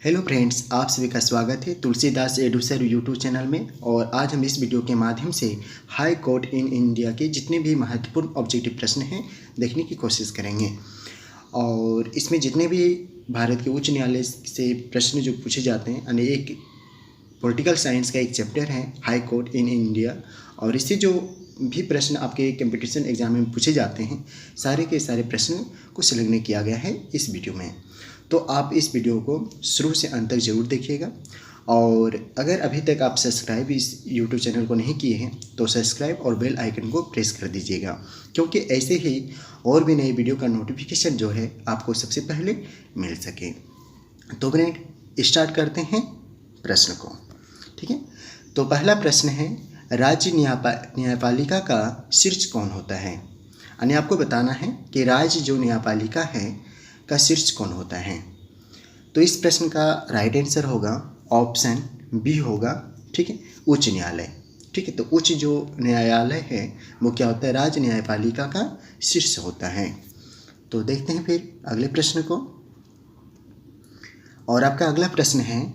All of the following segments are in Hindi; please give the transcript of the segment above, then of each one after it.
हेलो फ्रेंड्स, आप सभी का स्वागत है तुलसीदास एडुसर यूट्यूब चैनल में। और आज हम इस वीडियो के माध्यम से हाई कोर्ट इन इंडिया के जितने भी महत्वपूर्ण ऑब्जेक्टिव प्रश्न हैं देखने की कोशिश करेंगे। और इसमें जितने भी भारत के उच्च न्यायालय से प्रश्न जो पूछे जाते हैं, यानी एक पॉलिटिकल साइंस का एक चैप्टर है हाई कोर्ट इन इंडिया, और इससे जो भी प्रश्न आपके कंपटीशन एग्जाम में पूछे जाते हैं सारे के सारे प्रश्न को संलग्न किया गया है इस वीडियो में। तो आप इस वीडियो को शुरू से अंत तक ज़रूर देखिएगा। और अगर अभी तक आप सब्सक्राइब इस यूट्यूब चैनल को नहीं किए हैं तो सब्सक्राइब और बेल आइकन को प्रेस कर दीजिएगा, क्योंकि ऐसे ही और भी नए वीडियो का नोटिफिकेशन जो है आपको सबसे पहले मिल सके। तो फ्रेंड स्टार्ट करते हैं प्रश्न को। ठीक है, तो पहला प्रश्न है, राज्य न्यायपालिका का शीर्ष कौन होता है। यानी आपको बताना है कि राज्य जो न्यायपालिका है का शीर्ष कौन होता है। तो इस प्रश्न का राइट आंसर होगा ऑप्शन बी होगा। ठीक है, उच्च न्यायालय। ठीक है, तो उच्च जो न्यायालय है वो क्या होता है, राज्य न्यायपालिका का शीर्ष होता है। तो देखते हैं फिर अगले प्रश्न को। और आपका अगला प्रश्न है,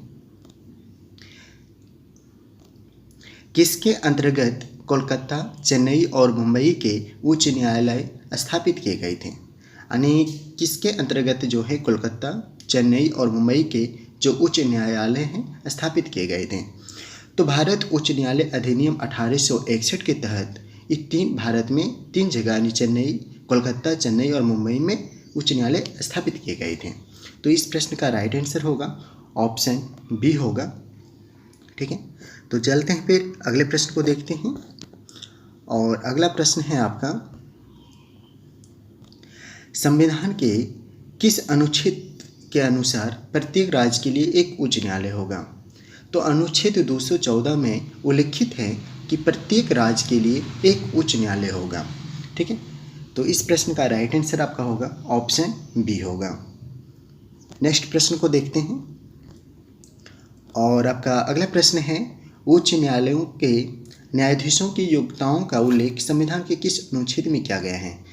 किसके अंतर्गत कोलकाता, चेन्नई और मुंबई के उच्च न्यायालय स्थापित किए गए थे। यानी किसके अंतर्गत जो है कोलकाता, चेन्नई और मुंबई के जो उच्च न्यायालय हैं स्थापित किए गए थे। तो भारत उच्च न्यायालय अधिनियम 1861 के तहत भारत में 3 जगह यानी चेन्नई, कोलकाता, चेन्नई और मुंबई में उच्च न्यायालय स्थापित किए गए थे। तो इस प्रश्न का राइट आंसर होगा ऑप्शन बी होगा। ठीक है, तो चलते हैं फिर अगले प्रश्न को देखते हैं। और अगला प्रश्न है आपका, संविधान के किस अनुच्छेद के अनुसार प्रत्येक राज्य के लिए एक उच्च न्यायालय होगा। तो अनुच्छेद 214 में उल्लिखित है कि प्रत्येक राज्य के लिए एक उच्च न्यायालय होगा। ठीक है, तो इस प्रश्न का राइट आंसर आपका होगा ऑप्शन बी होगा। नेक्स्ट प्रश्न को देखते हैं। और आपका अगला प्रश्न है, उच्च न्यायालयों के न्यायाधीशों की योग्यताओं का उल्लेख संविधान के किस अनुच्छेद में किया गया है।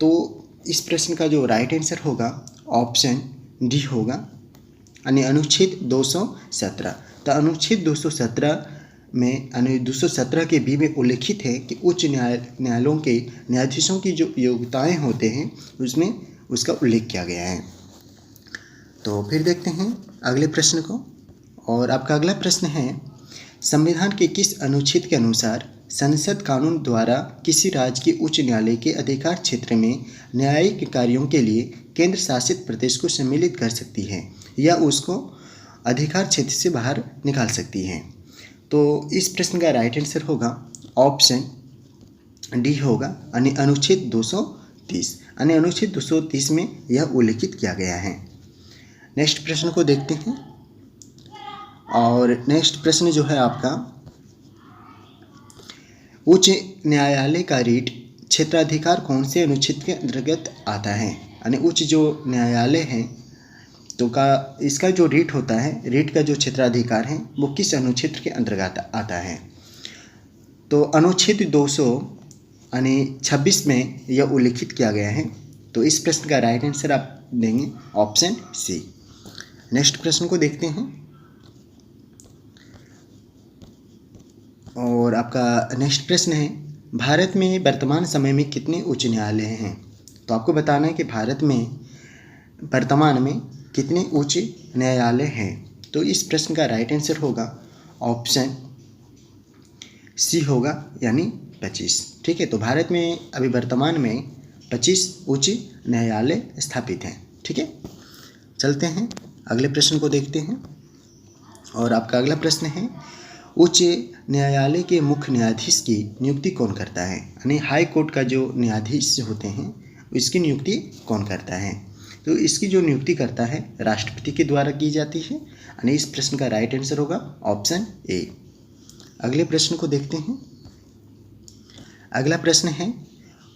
तो इस प्रश्न का जो राइट आंसर होगा ऑप्शन डी होगा, यानी अनुच्छेद 217। तो अनुच्छेद 217 में, यानी 217 के बी में उल्लिखित है कि उच्च न्यायालयों के न्यायाधीशों की जो योग्यताएं होते हैं उसमें उसका उल्लेख किया गया है। तो फिर देखते हैं अगले प्रश्न को। और आपका अगला प्रश्न है, संविधान के किस अनुच्छेद के अनुसार संसद कानून द्वारा किसी राज्य के उच्च न्यायालय के अधिकार क्षेत्र में न्यायिक कार्यों के लिए केंद्र शासित प्रदेश को सम्मिलित कर सकती है या उसको अधिकार क्षेत्र से बाहर निकाल सकती है। तो इस प्रश्न का राइट आंसर होगा ऑप्शन डी होगा, यानी अनुच्छेद 230। यानी अनुच्छेद 230 में यह उल्लिखित किया गया है। नेक्स्ट प्रश्न को देखते हैं। और नेक्स्ट प्रश्न जो है आपका, उच्च न्यायालय का रीट क्षेत्राधिकार कौन से अनुच्छेद के अंतर्गत आता है। यानी उच्च जो न्यायालय है तो इसका जो रीट होता है, रीट का जो क्षेत्राधिकार है वो किस अनुच्छेद के अंतर्गत आता है। तो अनुच्छेद 226 में यह उल्लिखित किया गया है। तो इस प्रश्न का राइट आंसर आप देंगे ऑप्शन सी। नेक्स्ट प्रश्न को देखते हैं। और आपका नेक्स्ट प्रश्न है, भारत में वर्तमान समय में कितने उच्च न्यायालय हैं। तो आपको बताना है कि भारत में वर्तमान में कितने उच्च न्यायालय हैं। तो इस प्रश्न का राइट आंसर होगा ऑप्शन सी होगा, यानी 25। ठीक है, तो भारत में अभी वर्तमान में 25 उच्च न्यायालय स्थापित हैं। ठीक है, चलते हैं अगले प्रश्न को देखते हैं। और आपका अगला प्रश्न है, उच्च न्यायालय के मुख्य न्यायाधीश की नियुक्ति कौन करता है। यानी हाई कोर्ट का जो न्यायाधीश होते हैं इसकी नियुक्ति कौन करता है। तो इसकी जो नियुक्ति करता है राष्ट्रपति के द्वारा की जाती है। यानी इस प्रश्न का राइट आंसर होगा ऑप्शन ए। अगले प्रश्न को देखते हैं। अगला प्रश्न है,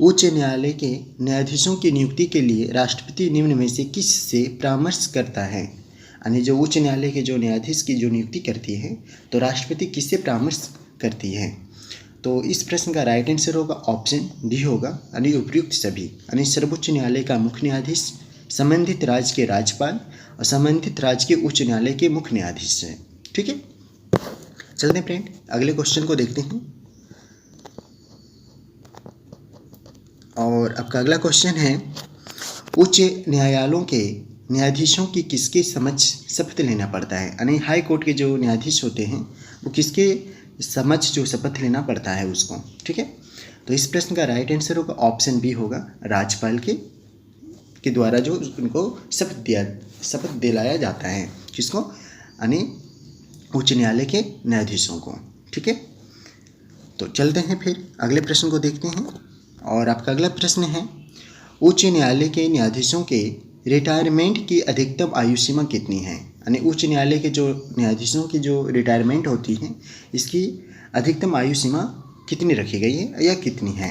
उच्च न्यायालय के न्यायाधीशों की नियुक्ति के लिए राष्ट्रपति निम्न में से किस से परामर्श करता है। यानी जो उच्च न्यायालय के जो न्यायाधीश की जो नियुक्ति करती है तो राष्ट्रपति किससे परामर्श करती है। तो इस प्रश्न का राइट आंसर होगा ऑप्शन डी होगा, यानी उपयुक्त सभी। यानी सर्वोच्च न्यायालय का मुख्य न्यायाधीश, संबंधित राज्य के राज्यपाल, और संबंधित राज्य के उच्च न्यायालय के मुख्य न्यायाधीश हैं। ठीक है, चलते हैं फ्रेंड अगले क्वेश्चन को देखते हैं। और आपका अगला क्वेश्चन है, उच्च न्यायालयों के न्यायाधीशों की किसके समक्ष शपथ लेना पड़ता है? यानी हाई कोर्ट के जो न्यायाधीश होते हैं वो किसके समक्ष जो शपथ लेना पड़ता है उसको। ठीक है, तो इस प्रश्न का राइट आंसर होगा ऑप्शन बी होगा, राज्यपाल के द्वारा जो उनको शपथ दिलाया जाता है। किसको? यानी उच्च न्यायालय के न्यायाधीशों को। ठीक है, तो चलते हैं फिर अगले प्रश्न को देखते हैं। और आपका अगला प्रश्न है, उच्च न्यायालय के न्यायाधीशों के रिटायरमेंट की अधिकतम आयु सीमा कितनी है? यानी उच्च न्यायालय के जो न्यायाधीशों की जो रिटायरमेंट होती है इसकी अधिकतम आयु सीमा कितनी रखी गई है या कितनी है?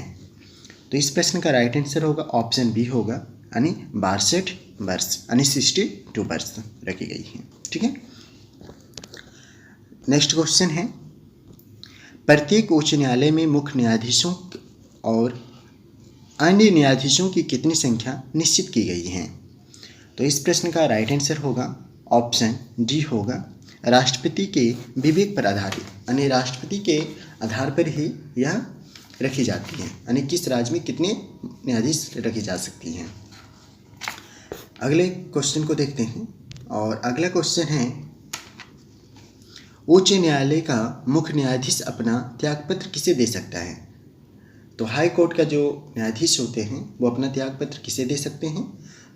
तो इस प्रश्न का राइट आंसर होगा ऑप्शन बी होगा, यानी 62 वर्ष यानी 62 वर्ष रखी गई है। ठीक है, नेक्स्ट क्वेश्चन है, प्रत्येक उच्च न्यायालय में मुख्य न्यायाधीशों और अन्य न्यायाधीशों की कितनी संख्या निश्चित की गई है? तो इस प्रश्न का राइट आंसर होगा ऑप्शन डी होगा, राष्ट्रपति के विवेक पर आधारित, यानी राष्ट्रपति के आधार पर ही यह रखी जाती है, यानी किस राज्य में कितने न्यायाधीश रखी जा सकती हैं। अगले क्वेश्चन को देखते हैं। और अगला क्वेश्चन है, उच्च न्यायालय का मुख्य न्यायाधीश अपना त्यागपत्र किसे दे सकता है? तो हाई कोर्ट का जो न्यायाधीश होते हैं वो अपना त्यागपत्र किसे दे सकते हैं?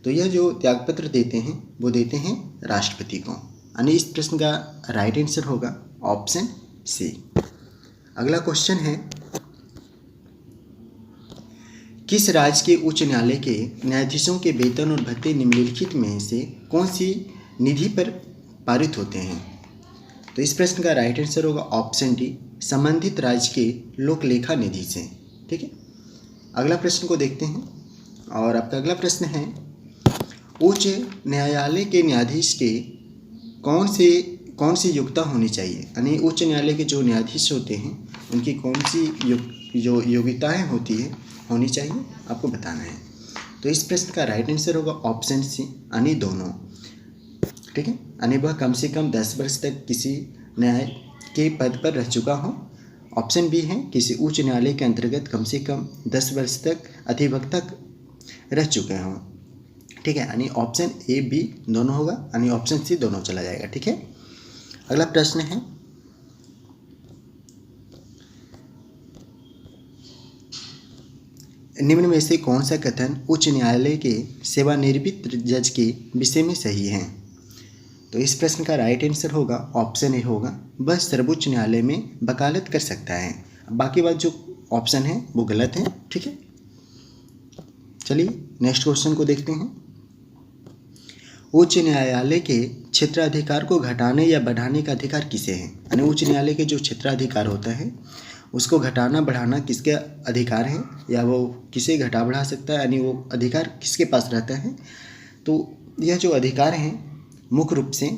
तो यह जो त्यागपत्र देते हैं वो देते हैं राष्ट्रपति को, यानी इस प्रश्न का राइट आंसर होगा ऑप्शन सी। अगला क्वेश्चन है, किस राज्य के उच्च न्यायालय के न्यायाधीशों के वेतन और भत्ते निम्नलिखित में से कौन सी निधि पर पारित होते हैं? तो इस प्रश्न का राइट आंसर होगा ऑप्शन डी, संबंधित राज्य के लोक लेखा निधि से। ठीक है, अगला प्रश्न को देखते हैं। और आपका अगला प्रश्न है, उच्च न्यायालय के न्यायाधीश के कौन सी योग्यता होनी चाहिए? यानी उच्च न्यायालय के जो न्यायाधीश होते हैं उनकी कौन सी जो योग्यताएं होनी चाहिए आपको बताना है। तो इस प्रश्न का राइट आंसर होगा ऑप्शन सी, यानी दोनों। ठीक है, यानी वह कम से कम 10 वर्ष तक किसी न्याय के पद पर रह चुका हो। ऑप्शन बी है, किसी उच्च न्यायालय के अंतर्गत कम से कम 10 वर्ष तक अधिवक्ता रह चुके हों। ठीक है, यानी ऑप्शन ए बी दोनों होगा, यानी ऑप्शन सी दोनों चला जाएगा। ठीक है, अगला प्रश्न है, निम्न में से कौन सा कथन उच्च न्यायालय के सेवानिवृत्त जज के विषय में सही है? तो इस प्रश्न का राइट आंसर होगा ऑप्शन ए होगा, वह सर्वोच्च न्यायालय में वकालत कर सकता है। बाकी बात जो ऑप्शन है वो गलत है। ठीक है, चलिए नेक्स्ट क्वेश्चन को देखते हैं। उच्च न्यायालय के क्षेत्राधिकार को घटाने या बढ़ाने का अधिकार किसे है? यानी उच्च न्यायालय के जो क्षेत्राधिकार होता है उसको घटाना बढ़ाना किसके अधिकार है, या वो किसे घटा बढ़ा सकता है, यानी वो अधिकार किसके पास रहता है? तो यह जो अधिकार है मुख्य रूप से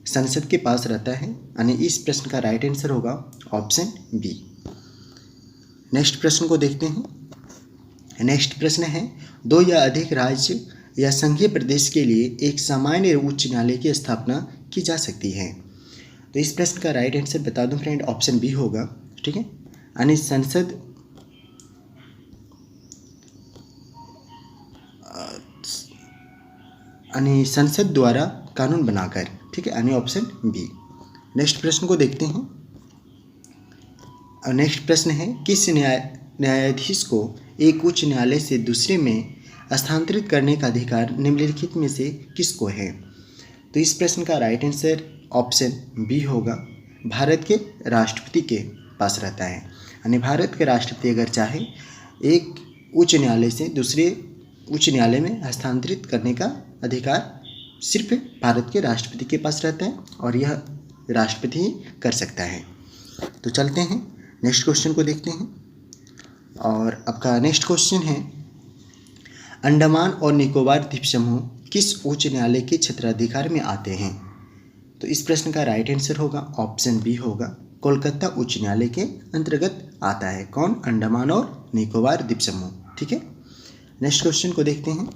संसद के पास रहता है, यानी इस प्रश्न का राइट आंसर होगा ऑप्शन बी। नेक्स्ट प्रश्न को देखते हैं। नेक्स्ट प्रश्न है, 2 या अधिक राज्य या संघीय प्रदेश के लिए एक सामान्य उच्च न्यायालय की स्थापना की जा सकती है। तो इस प्रश्न का राइट आंसर बता दूं फ्रेंड, ऑप्शन बी होगा। ठीक है, यानी संसद द्वारा कानून बनाकर। ठीक है, यानी ऑप्शन बी। नेक्स्ट प्रश्न को देखते हैं। और नेक्स्ट प्रश्न है, किस न्यायाधीश को एक उच्च न्यायालय से दूसरे में स्थानांतरित करने का अधिकार निम्नलिखित में से किसको है? तो इस प्रश्न का राइट आंसर ऑप्शन बी होगा, भारत के राष्ट्रपति के पास रहता है। यानी भारत के राष्ट्रपति अगर चाहे एक उच्च न्यायालय से दूसरे उच्च न्यायालय में हस्तांतरित करने का अधिकार सिर्फ भारत के राष्ट्रपति के पास रहता है और यह राष्ट्रपति ही कर सकता है। तो चलते हैं नेक्स्ट क्वेश्चन को देखते हैं। और आपका नेक्स्ट क्वेश्चन है, अंडमान और निकोबार द्वीप समूह किस उच्च न्यायालय के क्षेत्राधिकार में आते हैं? तो इस प्रश्न का राइट आंसर होगा ऑप्शन बी होगा, कोलकाता उच्च न्यायालय के अंतर्गत आता है। कौन? अंडमान और निकोबार द्वीप समूह। ठीक है, नेक्स्ट क्वेश्चन को देखते हैं।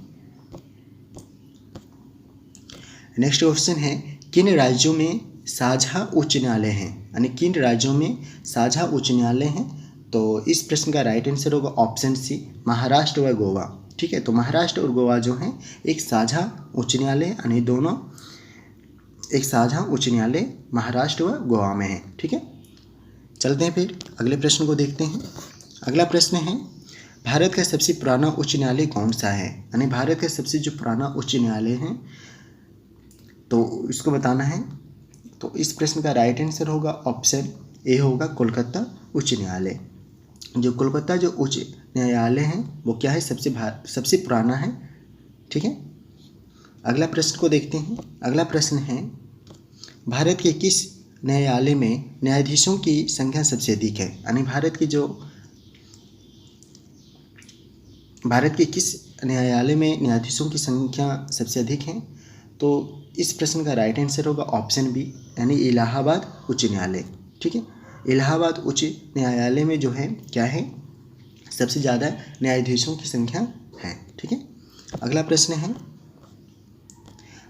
नेक्स्ट क्वेश्चन है किन राज्यों में साझा उच्च न्यायालय हैं, यानी किन राज्यों में साझा उच्च न्यायालय हैं। तो इस प्रश्न का राइट आंसर होगा ऑप्शन सी, महाराष्ट्र व गोवा। ठीक है, तो महाराष्ट्र और गोवा जो हैं एक साझा उच्च न्यायालय, यानी दोनों एक साझा उच्च न्यायालय महाराष्ट्र व गोवा में है। ठीक है, चलते हैं फिर अगले प्रश्न को देखते हैं। अगला प्रश्न है भारत का सबसे पुराना उच्च न्यायालय कौन सा है, यानी भारत का सबसे जो पुराना उच्च न्यायालय है तो इसको बताना है। तो इस प्रश्न का राइट आंसर होगा ऑप्शन ए होगा कोलकाता उच्च न्यायालय। जो कोलकाता जो उच्च न्यायालय है वो क्या है, सबसे पुराना है। ठीक है, अगला प्रश्न को देखते हैं। अगला प्रश्न है भारत के किस न्यायालय में न्यायाधीशों की संख्या सबसे अधिक है, यानी भारत के किस न्यायालय में न्यायाधीशों की संख्या सबसे अधिक है। तो इस प्रश्न का राइट आंसर होगा ऑप्शन बी, यानी इलाहाबाद उच्च न्यायालय। ठीक है, इलाहाबाद उच्च न्यायालय में जो है क्या है, सबसे ज़्यादा न्यायाधीशों की संख्या है। ठीक है, अगला प्रश्न है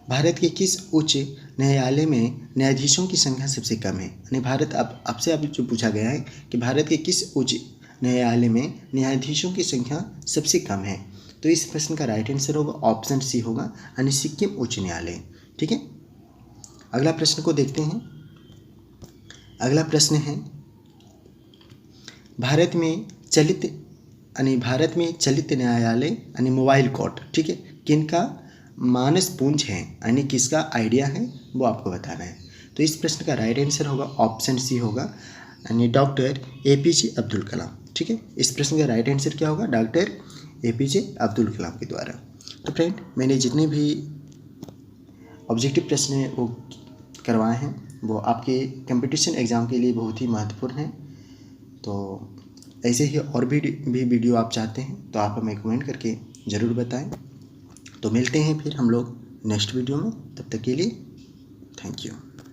भारत के किस उच्च न्यायालय में न्यायाधीशों की संख्या सबसे कम है, यानी भारत आपसे अब जो पूछा गया है कि भारत के किस उच्च न्यायालय में न्यायाधीशों की संख्या सबसे कम है। तो इस प्रश्न का राइट आंसर होगा ऑप्शन सी होगा, यानी सिक्किम उच्च न्यायालय। ठीक है, अगला प्रश्न को देखते हैं। अगला प्रश्न है भारत में चलित न्यायालय यानी मोबाइल कोर्ट, ठीक है, किनका मानस पुंज है, यानी किसका आइडिया है वो आपको बताना है। तो इस प्रश्न का राइट आंसर होगा ऑप्शन सी होगा, यानी डॉक्टर APJ अब्दुल कलाम। ठीक है, इस प्रश्न का राइट आंसर क्या होगा, डॉक्टर APJ अब्दुल कलाम के द्वारा। तो फ्रेंड, मैंने जितने भी ऑब्जेक्टिव प्रश्न वो करवाए हैं वो आपके कंपटीशन एग्ज़ाम के लिए बहुत ही महत्वपूर्ण हैं। तो ऐसे ही और भी वीडियो आप चाहते हैं तो आप हमें कमेंट करके ज़रूर बताएं। तो मिलते हैं फिर हम लोग नेक्स्ट वीडियो में, तब तक के लिए थैंक यू।